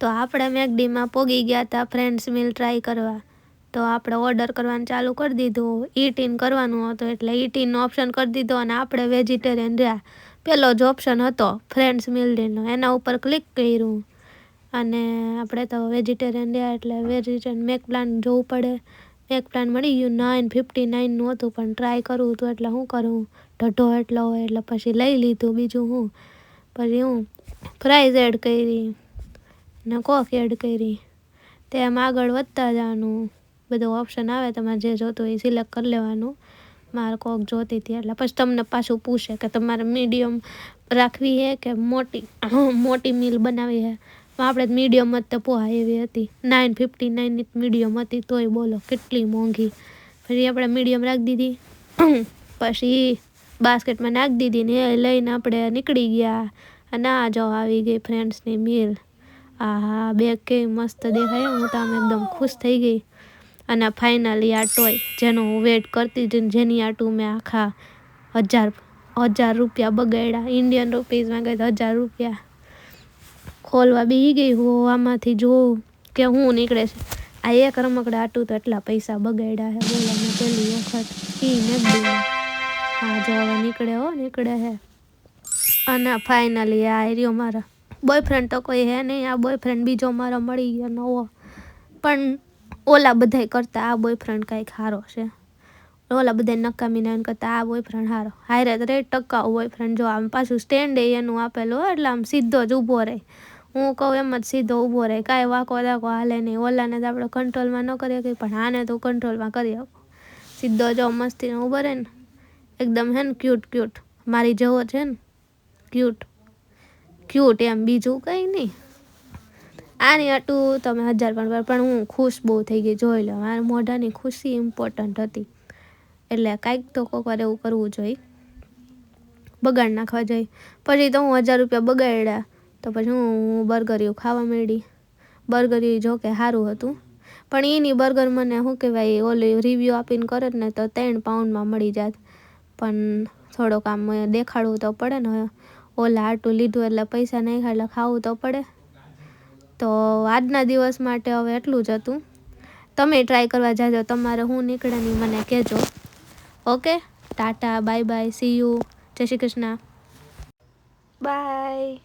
તો આપણે મેકડીમાં પોગી ગયા હતા ફ્રેન્ડ્સ મીલ ટ્રાય કરવા. તો આપણે ઓર્ડર કરવાનું ચાલુ કરી દીધું. ઈટ ઇન કરવાનું હતું એટલે ઈટ ઇનનો ઓપ્શન કરી દીધો અને આપણે વેજીટેરિયન રહ્યા. પહેલો જ ઓપ્શન હતો ફ્રેન્ડ્સ મીલનો, એના ઉપર ક્લિક કર્યું અને આપણે તો વેજીટેરિયન રહ્યા એટલે વેજીટેરિયન મેક પ્લાન જોવું પડે. મેક પ્લાન મળી ગયું 959નું હતું, પણ ટ્રાય કરવું હતું એટલે શું કરું, ઢઢો એટલો હોય એટલે પછી લઈ લીધું. બીજું હું પછી હું ફ્રાઈઝ એડ કરી ને કોક એડ કરી. તેમ આગળ વધતા જવાનું, બધું ઓપ્શન આવે તમારે જે જોતું એ સિલેક્ટ કરી લેવાનું. મારે કોક જોતી હતી એટલે પછી તમને પાછું પૂછે કે તમારે મીડિયમ રાખવી છે કે મોટી મીલ બનાવી છે. આપણે મીડિયમ જ તો પોહાય એવી હતી. 959ની મીડિયમ હતી, તોય બોલો કેટલી મોંઘી. પછી આપણે મીડિયમ રાખી દીધી. પછી બાસ્કેટમાં નાખી દીધી ને એ લઈને આપણે નીકળી ગયા. અને આ જો આવી ગઈ ફ્રેન્ડ્સની મીલ. હા, બેગ કેવી મસ્ત દેખાય. હું તો આમ એકદમ ખુશ થઈ ગઈ. અને ફાઇનલી આ ટોય જેનો હું વેઇટ કરતી હતી, જેની આટું મેં આખા 1000 રૂપિયા બગાડ્યા. ઇન્ડિયન રૂપીઝમાં ગઈ તો 1000 રૂપિયા. ખોલવા બી ગઈ હું, આમાંથી જોઉં કે હું નીકળે છે. આ એક રમકડા આટું તો એટલા પૈસા બગાડ્યા છે, બોલો. મેં પહેલી વખત મેકડીમાં. હા જો હવે નીકળે હે. અને ફાઇનલી આ રહ્યો મારા બોયફ્રેન્ડ. તો કોઈ હે નહીં, આ બોયફ્રેન્ડ બીજો મારો મળી ગયો નવો. પણ ઓલા બધાય કરતા આ બોયફ્રેન્ડ કાંઈક સારો છે. ઓલા બધા નકામીના કરતા આ બોયફ્રેન્ડ સારો. હારે તો રે ટકાઉ બોયફ્રેન્ડ. જો આમ પાછું સ્ટેન્ડ એનું આપેલું હોય એટલે આમ સીધો જ ઊભો રહે. હું કહું એમ જ સીધો ઊભો રહે, કાંઈ વાંકો દાકો હાલે નહીં. ઓલાને તો આપણે કંટ્રોલમાં ન કરી શકીએ, પણ આને તો કંટ્રોલમાં કરી શકો. સીધો જો મસ્તીનો ઊભો રહે ને, એકદમ હે ને ક્યુટ. મારી જેવો છે ને, ક્યુટ એમ, બીજું કંઈ નહીં. આની આટું તમે 1000 પણ હું ખુશ બહુ થઈ ગઈ. જોઈ લો, મારા મોઢાની ખુશી ઇમ્પોર્ટન્ટ હતી. એટલે કાંઈક તો કોક વાર એવું કરવું જોઈએ, બગાડ નાખવા જોઈએ. પછી તો હું 1000 રૂપિયા બગાડ્યા. તો પછી હું બર્ગરિયું ખાવા માંડી. બર્ગરિયું જો કે સારું હતું, પણ એની બર્ગર મને શું કહેવાય, ઓલી રિવ્યૂ આપીને કરે ને તો 3 પાઉન્ડમાં મળી જાત. પણ થોડોક આમ દેખાડવું તો પડે ને. ઓલા આટું લીધું એટલે પૈસા નહીં એટલે ખાવું તો પડે. તો આજના દિવસ માટે હવે એટલું જ હતું. તમે ટ્રાય કરવા જાજો. તમારે હું નીકળે નહીં મને કહેજો. Okay, Tata, bye bye, C you, જય શ્રી કૃષ્ણ, બાય.